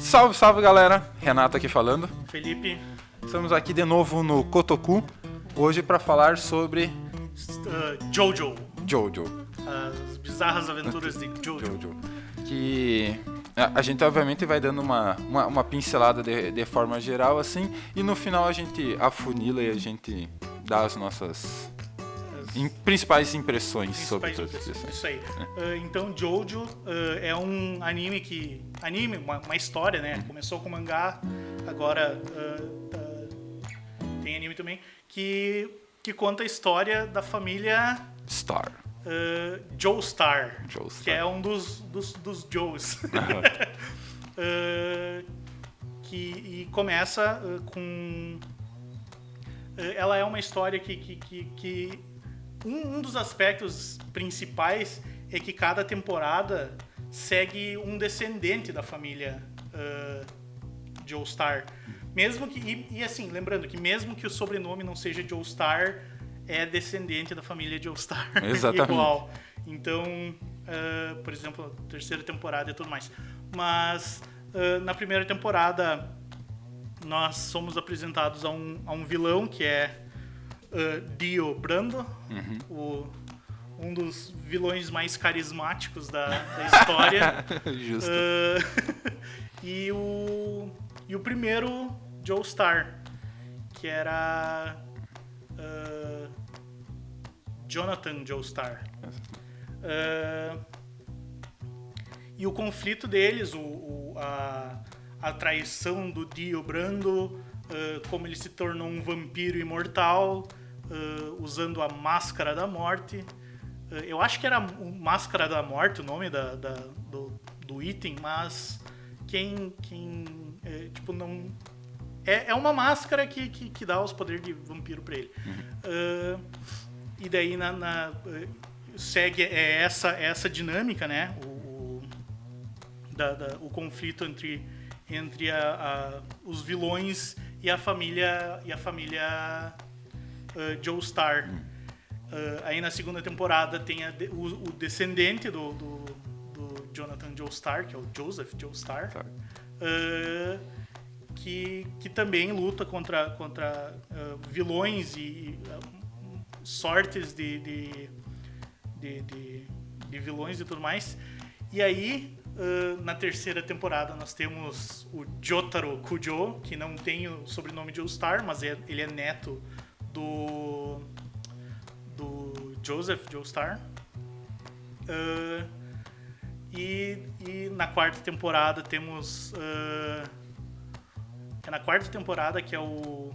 Salve, salve galera, Renato aqui falando. Felipe, Estamos aqui de novo no Kotoku, hoje para falar sobre Jojo, Jojo. as bizarras aventuras de Jojo. Que a gente obviamente vai dando uma pincelada de forma geral assim, e no final a gente afunila e a gente dá as nossas principais impressões sobre todas as questões. Isso aí. Então Jojo é um anime que... uma história, né? Começou com mangá, agora tem anime também, que conta a história da família Star. Joestar, Joestar. que é um dos Joes. E começa com... ela é uma história que um dos aspectos principais é que cada temporada segue um descendente da família Joestar. Mesmo que... E assim, lembrando que mesmo que o sobrenome não seja Joestar, é descendente da família Joestar. Exatamente. Igual. Então, por exemplo, a terceira temporada e tudo mais. Mas na primeira temporada nós somos apresentados a um vilão que é Dio Brando, um dos vilões mais carismáticos da história. Justo. E o primeiro Joestar, que era Jonathan Joestar. E o conflito deles, a traição do Dio Brando, como ele se tornou um vampiro imortal, usando a Máscara da Morte. Eu acho que era Máscara da Morte o nome do item, mas quem tipo, não... É uma máscara que dá os poderes de vampiro pra ele. E daí segue essa dinâmica, né? O conflito entre os vilões e a família Joestar. Aí na segunda temporada tem o descendente do Jonathan Joestar, que é o Joseph Joestar, que também luta contra vilões e sortes de vilões e tudo mais. E aí, na terceira temporada, nós temos o Jotaro Kujo, que não tem o sobrenome de Joestar, mas ele é neto do Joseph Joestar. E na quarta temporada temos... É na quarta temporada que é o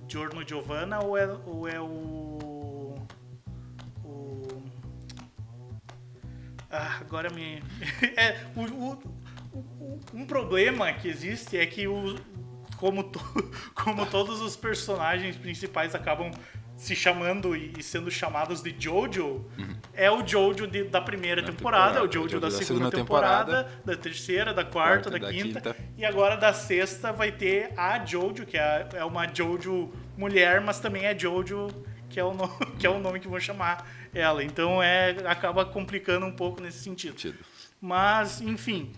Giorno Giovanna ou é agora me... Um problema que existe é que como todos os personagens principais acabam se chamando e sendo chamados de Jojo, é o Jojo da primeira temporada, é o Jojo da segunda temporada, da terceira, da quarta, da quinta, e agora da sexta vai ter a Jojo, que é uma Jojo mulher, mas também é Jojo, que é o nome que vão chamar ela. Então acaba complicando um pouco nesse sentido. Mas, enfim,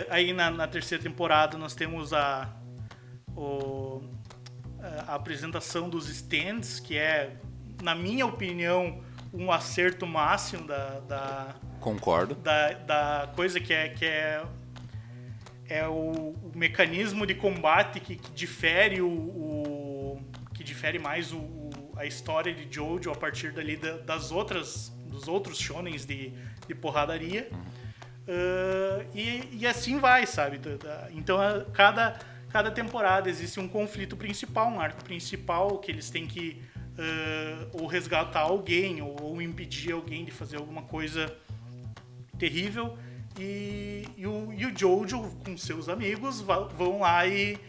aí na terceira temporada nós temos a apresentação dos stands, que é, na minha opinião, um acerto máximo Concordo. da coisa que é o mecanismo de combate que difere que difere mais a história de Jojo a partir dali dos outros shonens de porradaria. E assim vai, sabe? Então cada temporada existe um conflito principal, um arco principal que eles têm que ou resgatar alguém ou impedir alguém de fazer alguma coisa terrível, e o Jojo com seus amigos vão lá e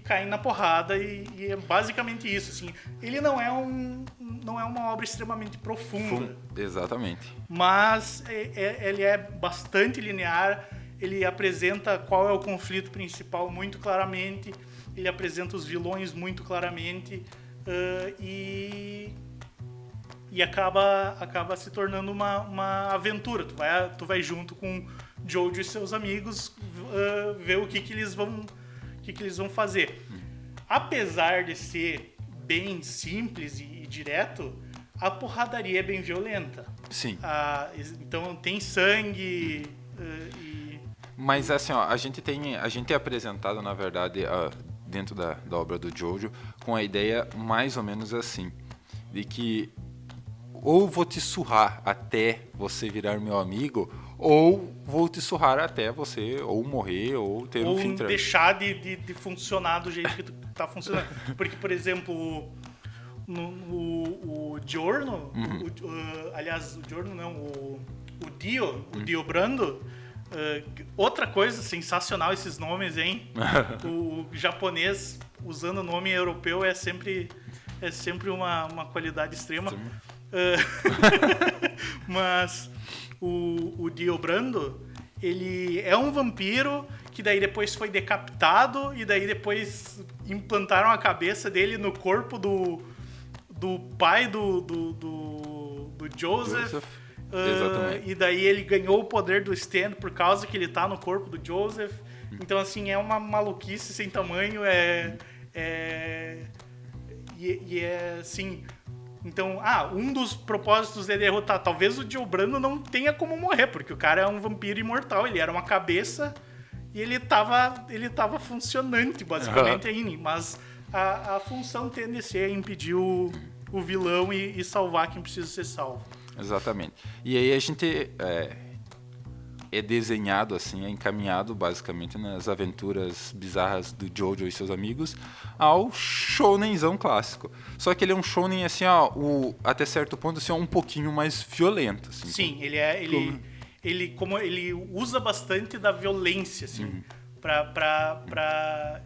caem na porrada, e é basicamente isso, assim. Ele não é uma obra extremamente profunda. Exatamente. Mas ele é bastante linear. Ele apresenta qual é o conflito principal muito claramente, ele apresenta os vilões muito claramente, e acaba se tornando uma aventura. Tu vai junto com Jojo e seus amigos ver o que eles vão fazer. Apesar de ser bem simples e direto, a porradaria é bem violenta. Sim. Então tem sangue Mas assim, ó, a gente é apresentado, na verdade, dentro da obra do Jojo, com a ideia mais ou menos assim, de que ou vou te surrar até você virar meu amigo, ou vou te surrar até você ou morrer, ou ter um fim trágico. Ou deixar de funcionar do jeito que tu tá funcionando. Porque, por exemplo, o Giorno, aliás, o Giorno não, o Dio Brando, outra coisa sensacional esses nomes, hein? O japonês usando nome europeu é sempre uma qualidade extrema. Mas o Dio Brando, ele é um vampiro que daí depois foi decapitado e daí depois implantaram a cabeça dele no corpo do pai do Joseph. E daí ele ganhou o poder do Stan por causa que ele tá no corpo do Joseph. Então, assim, é uma maluquice sem tamanho. E é assim... Então, um dos propósitos de derrotar... Talvez o Dio Brando não tenha como morrer, porque o cara é um vampiro imortal. Ele era uma cabeça e ele tava funcionante, basicamente, ainda. Mas a função tende a ser impedir o vilão e salvar quem precisa ser salvo. Exatamente. E aí a gente é desenhado, assim, é encaminhado basicamente nas aventuras bizarras do Jojo e seus amigos ao shounenzão clássico. Só que ele é um shounen, assim, até certo ponto, assim, um pouquinho mais violento. Assim. Sim, ele usa bastante da violência, assim, pra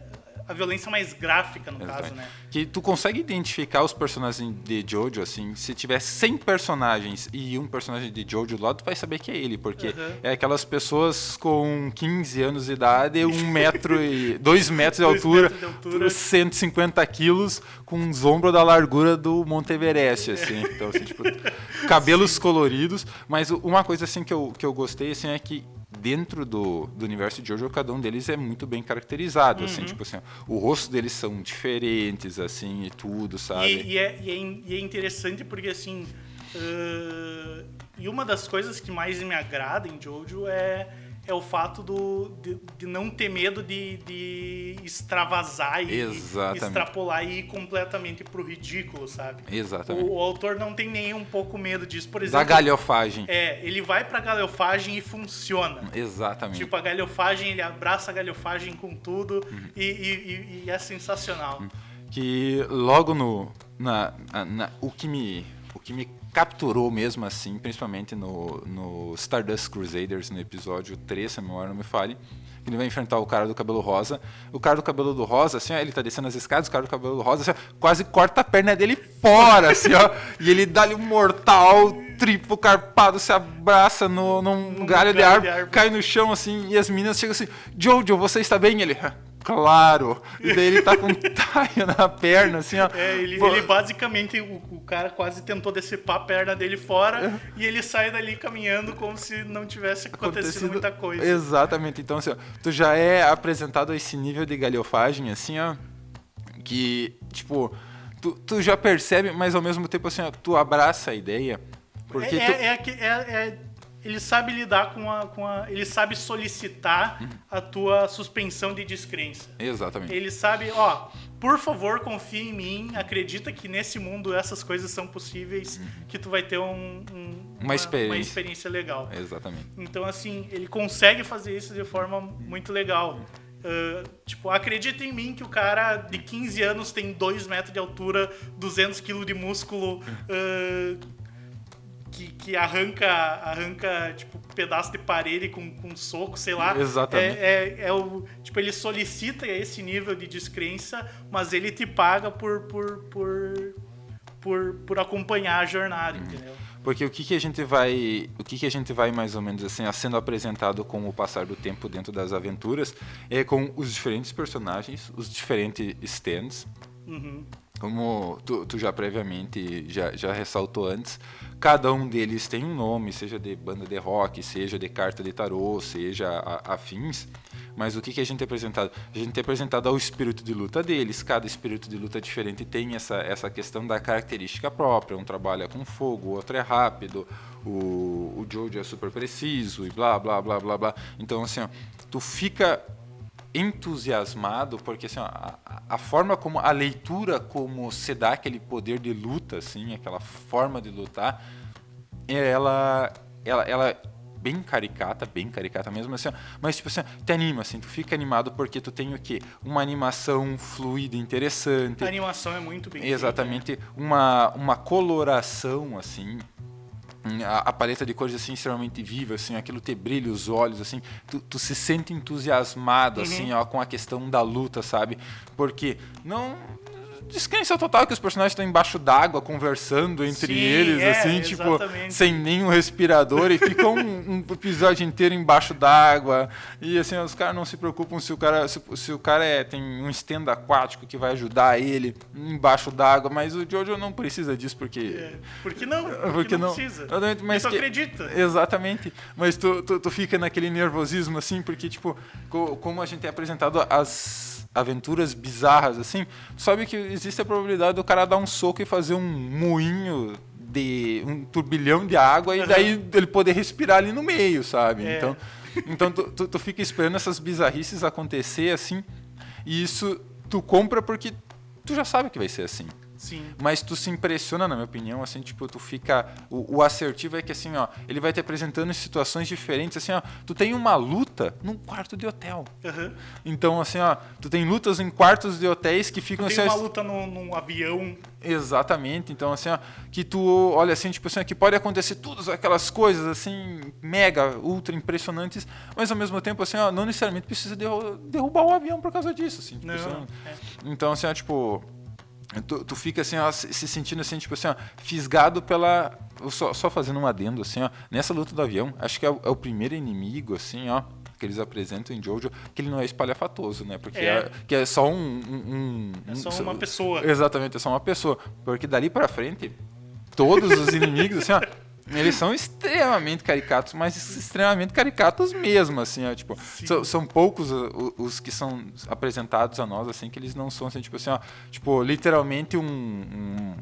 a violência mais gráfica, no caso, né? Que tu consegue identificar os personagens de Jojo, assim, se tiver 100 personagens e um personagem de Jojo do lado, tu vai saber que é ele, porque é aquelas pessoas com 15 anos de idade, 2 metros de altura, 150 quilos, com os ombros da largura do Monte Everest, assim. Então, assim, tipo, cabelos coloridos, mas uma coisa, assim, que eu gostei, assim, é que dentro do universo de Jojo, cada um deles é muito bem caracterizado, assim, tipo assim, o rosto deles são diferentes, assim, e tudo, sabe? E é interessante porque, assim, e uma das coisas que mais me agrada em Jojo é o fato de não ter medo de extravasar e extrapolar e ir completamente pro ridículo, sabe? Exatamente. O autor não tem nem um pouco medo disso, por exemplo. Da galhofagem. Ele vai pra galhofagem e funciona. Exatamente. Tipo, a galhofagem, ele abraça a galhofagem com tudo e é sensacional. Que logo o que me capturou mesmo assim, principalmente no Stardust Crusaders, no episódio 3, se a memória não me falhe, que ele vai enfrentar o cara do cabelo rosa. O cara do cabelo do rosa, assim, ó, ele tá descendo as escadas, o cara do cabelo rosa, assim, ó, quase corta a perna dele fora, assim, ó, e ele dá-lhe um mortal triplo carpado, se abraça num galho de árvore, cai no chão, assim, e as meninas chegam assim, Jojo, você está bem? Ele... Claro! E daí ele tá com um taio na perna, assim, ó. Ele basicamente, o cara quase tentou decepar a perna dele fora e ele sai dali caminhando como se não tivesse acontecido muita coisa. Exatamente. Então, assim, ó, tu já é apresentado a esse nível de galhofagem, assim, ó, que, tipo, tu já percebe, mas ao mesmo tempo, assim, ó, tu abraça a ideia, porque ele sabe lidar ele sabe solicitar a tua suspensão de descrença. Exatamente. Ele sabe, por favor, confia em mim, acredita que nesse mundo essas coisas são possíveis, que tu vai ter uma experiência legal. Exatamente. Então, assim, ele consegue fazer isso de forma muito legal. Tipo, acredita em mim que o cara de 15 anos tem 2 metros de altura, 200 quilos de músculo, que arranca tipo, pedaço de parede com soco, sei lá. Exatamente. Tipo, ele solicita esse nível de descrença, mas ele te paga por acompanhar a jornada, entendeu? Porque o que a gente vai mais ou menos assim, sendo apresentado com o passar do tempo dentro das aventuras, é com os diferentes personagens, os diferentes stands, como tu já previamente já ressaltou antes, cada um deles tem um nome, seja de banda de rock, seja de carta de tarô, seja afins. Mas o que a gente tem apresentado? A gente tem apresentado ao espírito de luta deles. Cada espírito de luta diferente tem essa questão da característica própria. Um trabalha com fogo, o outro é rápido, o Jojo é super preciso e blá, blá, blá, blá, blá. Então, assim, ó, tu fica entusiasmado porque assim, ó, a forma como a leitura, como se dá aquele poder de luta, assim, aquela forma de lutar, ela bem caricata mesmo, assim, ó, mas tipo assim, te anima, assim, tu fica animado porque tu tem o quê? Uma animação fluida, interessante. A animação é muito bem exatamente, feita, uma coloração, assim, a paleta de cores assim extremamente viva, assim, aquilo te brilha os olhos, assim, tu se sente entusiasmado, assim, ó, com a questão da luta, sabe? Porque não descrença total que os personagens estão embaixo d'água conversando entre eles, assim, tipo, sem nenhum respirador e ficam um episódio inteiro embaixo d'água e assim, os caras não se preocupam se o cara tem um stand aquático que vai ajudar ele embaixo d'água, mas o Jojo não precisa disso porque porque não precisa. Mas tu acredita. Exatamente. Mas tu fica naquele nervosismo assim, porque tipo, como a gente é apresentado as aventuras bizarras, assim, tu sabe que existe a probabilidade do cara dar um soco e fazer um moinho de um turbilhão de água e daí ele poder respirar ali no meio, sabe? Então tu fica esperando essas bizarrices acontecer, assim, e isso tu compra porque tu já sabe que vai ser assim. Sim. Mas tu se impressiona, na minha opinião, assim, tipo, tu fica... O assertivo é que, assim, ó, ele vai te apresentando em situações diferentes, assim, ó, tu tem uma luta num quarto de hotel. Então, assim, ó, tu tem lutas em quartos de hotéis que ficam... Tu tem uma luta num avião. Exatamente. Então, assim, ó, que tu olha, assim, tipo assim, que pode acontecer todas aquelas coisas, assim, mega, ultra impressionantes, mas, ao mesmo tempo, assim, ó, não necessariamente precisa derrubar o avião por causa disso, assim. Tipo, então, assim, ó, tipo... Tu fica assim, ó, se sentindo assim, tipo assim, ó, fisgado pela... Só fazendo um adendo, assim, ó, nessa luta do avião, acho que é o primeiro inimigo, assim, ó, que eles apresentam em Jojo, que ele não é espalhafatoso, né? Porque que é só é só uma pessoa. Exatamente, é só uma pessoa. Porque dali pra frente, todos os inimigos, assim, ó, eles são extremamente caricatos, mas extremamente caricatos mesmo, assim, ó, tipo, são poucos os que são apresentados a nós, assim, que eles não são, assim, tipo assim, ó, tipo, literalmente um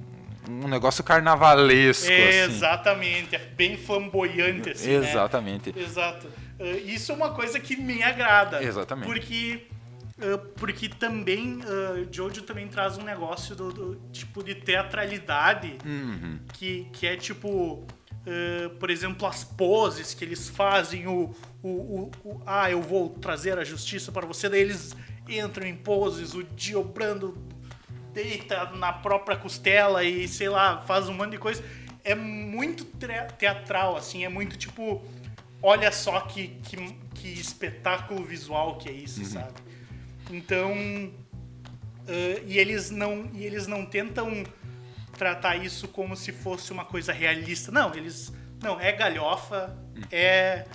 negócio carnavalesco, assim. Exatamente, é bem flamboyante, assim, exatamente. Né? Exato. Isso é uma coisa que me agrada. Exatamente. Porque também, Jojo também traz um negócio do tipo de teatralidade, que é tipo... por exemplo, as poses que eles fazem, eu vou trazer a justiça para você, daí eles entram em poses, o Dio Brando deita na própria costela e, sei lá, faz um monte de coisa. É muito teatral, assim, é muito tipo, olha só que espetáculo visual que é isso, sabe? Então, e eles não tentam tratar isso como se fosse uma coisa realista. Não, é galhofa, é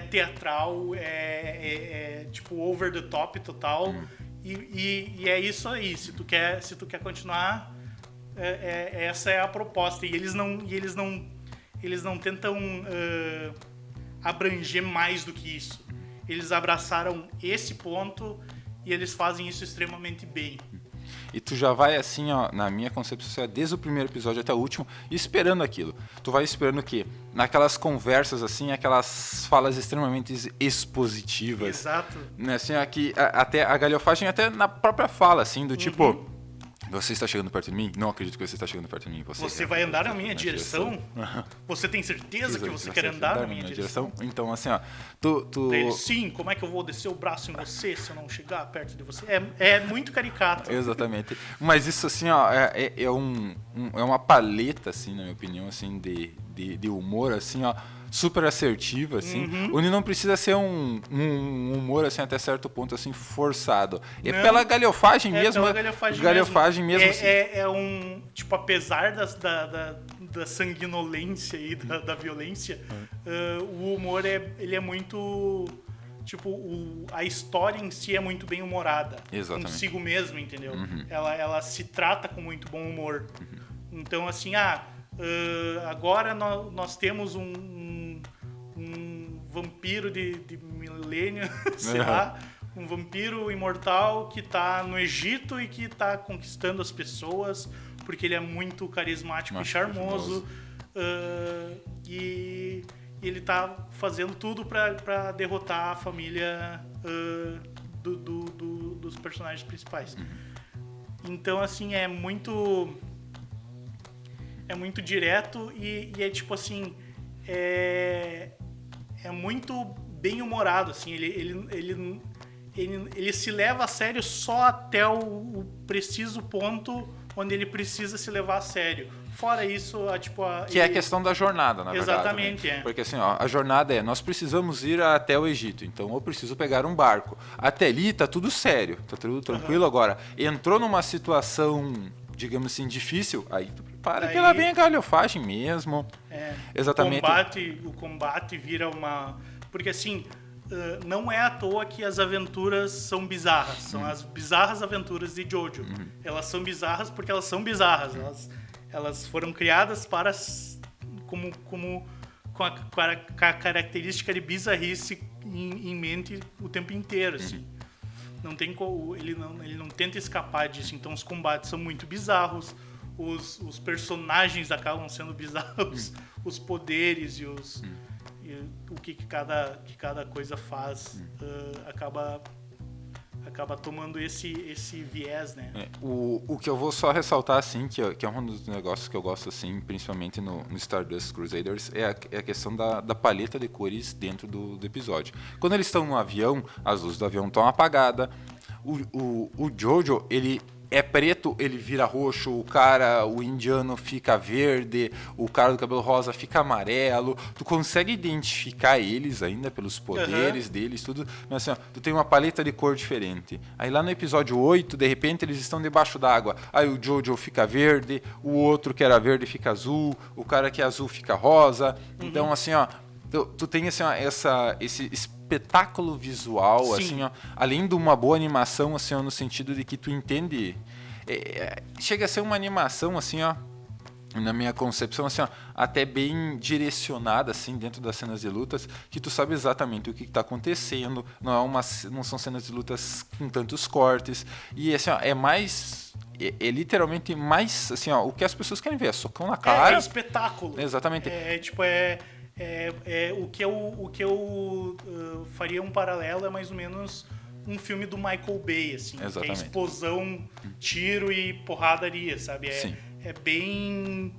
teatral, é tipo over the top total. E é isso aí. Se tu quer continuar, essa é a proposta. E eles não tentam abranger mais do que isso. Eles abraçaram esse ponto e eles fazem isso extremamente bem. E tu já vai assim, ó, na minha concepção, desde o primeiro episódio até o último, esperando aquilo. Tu vai esperando o quê? Naquelas conversas, assim, aquelas falas extremamente expositivas. Exato. Né, assim, aqui, até a galhofagem, até na própria fala, assim, do tipo... Você está chegando perto de mim? Não acredito que você está chegando perto de mim. Você vai andar na minha direção? Você tem certeza que você quer andar na minha direção? Então, assim, ó... Sim, como é que eu vou descer o braço em você se eu não chegar perto de você? É muito caricato. Exatamente. Mas isso, assim, ó, é uma paleta, assim, na minha opinião, assim, de humor, assim, ó, super assertiva, assim. Onde não precisa ser um humor, assim, até certo ponto, assim, forçado. É pela galhofagem mesmo. Pela galhofagem mesmo. É um... Tipo, apesar da sanguinolência e da violência, o humor, ele é muito... tipo, a história em si é muito bem humorada. Exatamente. Consigo mesmo, entendeu? Ela se trata com muito bom humor. Então, assim, agora nós temos um vampiro de milênio, sei lá, um vampiro imortal que tá no Egito e que tá conquistando as pessoas porque ele é muito carismático e charmoso. E ele tá fazendo tudo pra derrotar a família dos personagens principais. Então, assim, é muito direto e é tipo assim, é muito bem humorado, assim, ele se leva a sério só até o preciso ponto onde ele precisa se levar a sério. Fora isso, que é a questão da jornada, na verdade. Exatamente, né? Porque assim, a jornada nós precisamos ir até o Egito, então eu preciso pegar um barco. Até ali tá tudo sério, tá tudo tranquilo. Agora, entrou numa situação, digamos assim, difícil, aí tu prepara que lá vem a galhofagem mesmo. Exatamente. O combate vira uma... Porque assim, não é à toa que as aventuras são bizarras. São as bizarras aventuras de Jojo. Elas são bizarras porque elas são bizarras. Elas foram criadas para com a característica de bizarrice em mente o tempo inteiro, assim. Não tem ele não tenta escapar disso. Então os combates são muito bizarros, os personagens acabam sendo bizarros, os poderes e o que cada coisa faz acaba tomando esse viés, né? O que eu vou só ressaltar, assim, que é um dos negócios que eu gosto, assim, principalmente no Stardust Crusaders, é a questão da paleta de cores dentro do episódio. Quando eles estão no avião, as luzes do avião estão apagadas, o Jojo, ele é preto, ele vira roxo, o indiano fica verde, o cara do cabelo rosa fica amarelo. Tu consegue identificar eles ainda pelos poderes deles, tudo. Mas assim, tu tem uma paleta de cor diferente. Aí lá no episódio 8, de repente, eles estão debaixo d'água. Aí o Jojo fica verde, o outro que era verde fica azul, o cara que é azul fica rosa. Então, assim, tu tem assim, esse espetáculo visual, Sim. assim, além de uma boa animação, assim, no sentido de que tu entende, chega a ser uma animação, assim, na minha concepção, assim, até bem direcionada, assim, dentro das cenas de lutas, que tu sabe exatamente o que está acontecendo, não são cenas de lutas com tantos cortes, e assim, é mais... É literalmente mais, assim, o que as pessoas querem ver, é socão na cara. É espetáculo. Exatamente. O que eu faria um paralelo é mais ou menos um filme do Michael Bay, assim. Exatamente. Que é explosão, tiro e porradaria, sabe? É bem...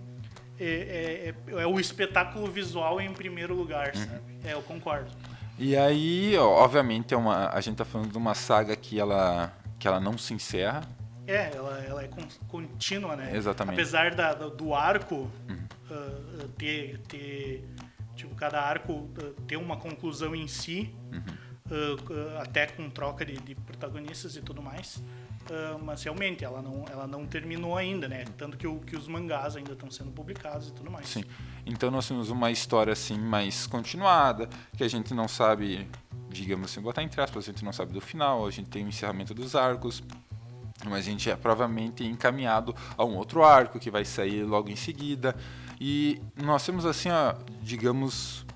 É o espetáculo visual em primeiro lugar, sabe? Eu concordo. E aí, obviamente, a gente tá falando de uma saga que ela não se encerra. Ela é contínua, né? Exatamente. Apesar do arco ter tipo, cada arco ter uma conclusão em si, até com troca de protagonistas e tudo mais, mas realmente ela não terminou ainda, né? Tanto que os mangás ainda estão sendo publicados e tudo mais. Sim. Então nós temos uma história assim mais continuada, que a gente não sabe, digamos assim, botar entre aspas, a gente não sabe do final, a gente tem o encerramento dos arcos, mas a gente é provavelmente encaminhado a um outro arco que vai sair logo em seguida. E nós temos assim, digamos,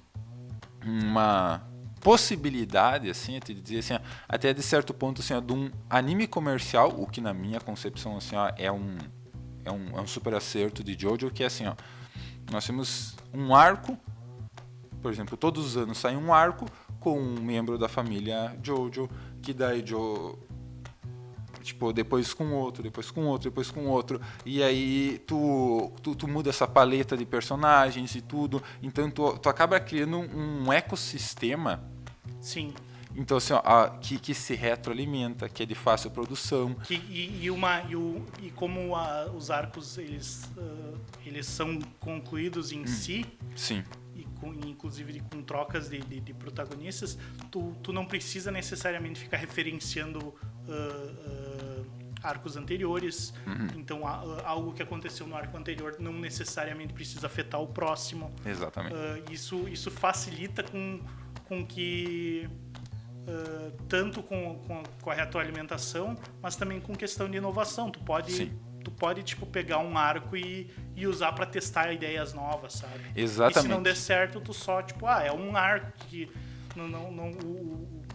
uma possibilidade, assim, de dizer assim, até de certo ponto, assim, de um anime comercial, o que na minha concepção assim, é um super acerto de Jojo, que é assim, nós temos um arco, por exemplo, todos os anos sai um arco com um membro da família Jojo, que daí tipo, depois com outro, depois com outro, depois com outro, e aí tu muda essa paleta de personagens e tudo, então tu acaba criando um ecossistema. Sim. Então, assim, que se retroalimenta, que é de fácil produção. E como os arcos eles são concluídos em si. Sim. Inclusive com trocas de protagonistas, tu não precisa necessariamente ficar referenciando arcos anteriores. Então, algo que aconteceu no arco anterior não necessariamente precisa afetar o próximo. Exatamente. Isso facilita com que tanto com a retroalimentação, mas também com questão de inovação. Tu pode tipo, pegar um arco e usar para testar ideias novas, sabe? Exatamente. E se não der certo, tu só, tipo, é um arco que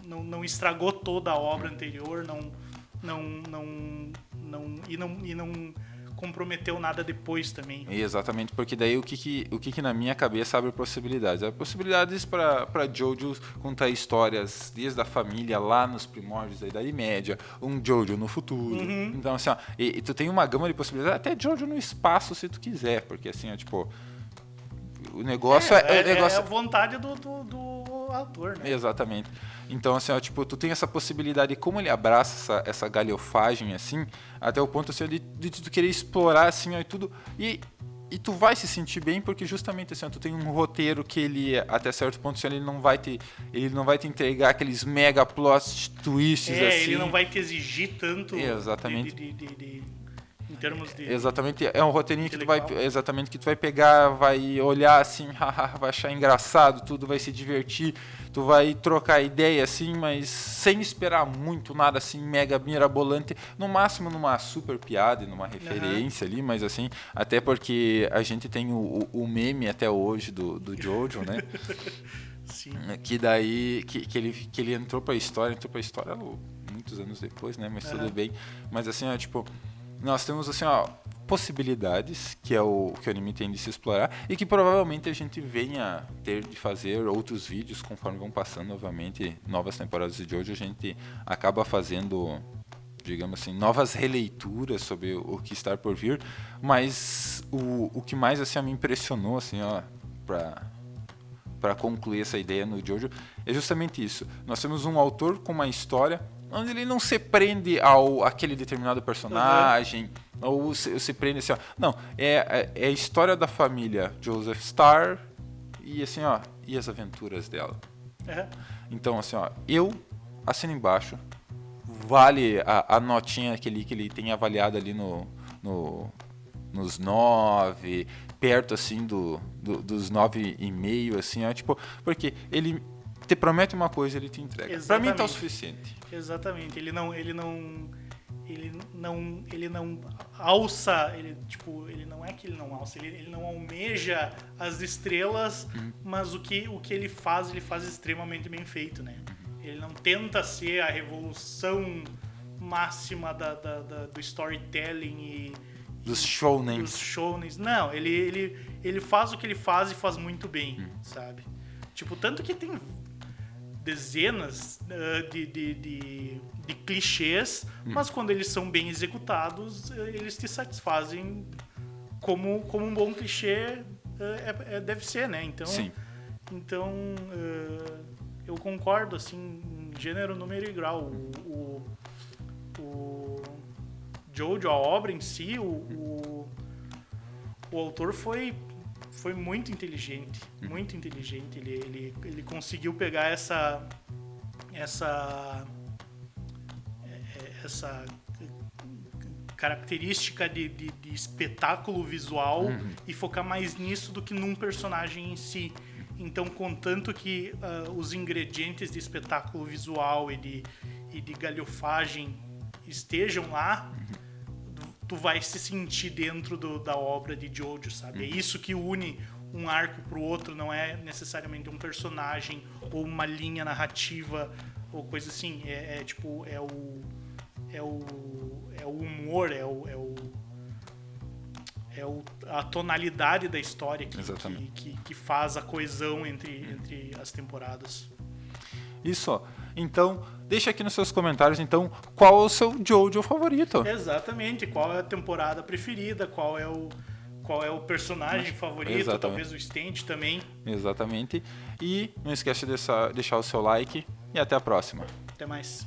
não estragou toda a obra anterior, e não comprometeu nada depois também. Exatamente, porque daí o que na minha cabeça abre possibilidades? Abre possibilidades para Jojo contar histórias desde a família lá nos primórdios da Idade Média, um Jojo no futuro. Então, assim, ó, e tu tem uma gama de possibilidades, até Jojo no espaço, se tu quiser, porque assim, ó, tipo, o negócio é a vontade do autor, né? Exatamente. Então, assim, ó, tipo, tu tem essa possibilidade, como ele abraça essa galhofagem, assim, até o ponto, assim, de tu querer explorar, assim, ó, e tudo, e tu vai se sentir bem, porque justamente, assim, ó, tu tem um roteiro que ele, até certo ponto, assim, ele não vai te entregar aqueles mega plot twists, assim. Ele não vai te exigir tanto. Exatamente. Em termos de... Exatamente, é um roteirinho que tu vai pegar, vai olhar assim, vai achar engraçado, tudo vai se divertir, tu vai trocar ideia assim, mas sem esperar muito, nada assim mega mirabolante, no máximo numa super piada e numa referência ali, mas assim, até porque a gente tem o meme até hoje do Jojo, né? Sim. Que daí, que ele entrou pra história muitos anos depois, né? Mas tudo bem. Mas assim, ó, tipo, nós temos assim, ó, possibilidades, que é o que o anime tem de se explorar, e que provavelmente a gente venha ter de fazer outros vídeos conforme vão passando, obviamente, novas temporadas de Jojo, a gente acaba fazendo, digamos assim, novas releituras sobre o que está por vir, mas o que mais assim, me impressionou, assim, ó, para concluir essa ideia no Jojo, é justamente isso. Nós temos um autor com uma história onde ele não se prende àquele determinado personagem, ou se prende assim, ó. Não, é a história da família Joseph Star e assim, ó, e as aventuras dela. Então, assim, ó, eu assino embaixo, vale a notinha que ele tem avaliado ali nos 9, perto assim dos 9,5, assim, ó, tipo, porque ele te promete uma coisa, ele te entrega. Exatamente. Pra mim tá o suficiente. Exatamente. Ele não alça, ele não é que ele não alça, ele não almeja as estrelas, mas o que ele faz extremamente bem feito, né? Ele não tenta ser a revolução máxima do storytelling e dos shounens. Dos shounens. Não, ele faz o que ele faz e faz muito bem, sabe? Tipo, tanto que tem dezenas de clichês, mas quando eles são bem executados, eles te satisfazem como um bom clichê deve ser, né? Então, sim. Então eu concordo, assim, em gênero, número e grau. O Jojo, a obra em si, o autor foi muito inteligente, muito inteligente. Ele conseguiu pegar essa característica de espetáculo visual e focar mais nisso do que num personagem em si. Então, contanto que os ingredientes de espetáculo visual e de galhofagem estejam lá, tu vai se sentir dentro da obra de Jojo, sabe? É isso que une um arco pro outro, não é necessariamente um personagem ou uma linha narrativa ou coisa assim. Tipo, é o humor, a tonalidade da história que faz a coesão entre as temporadas. Isso, ó. Então, deixa aqui nos seus comentários, então, qual é o seu Jojo favorito? Exatamente, qual é a temporada preferida, qual é o personagem favorito, exatamente. Talvez o Stand também. Exatamente. E não esquece de deixar o seu like e até a próxima. Até mais.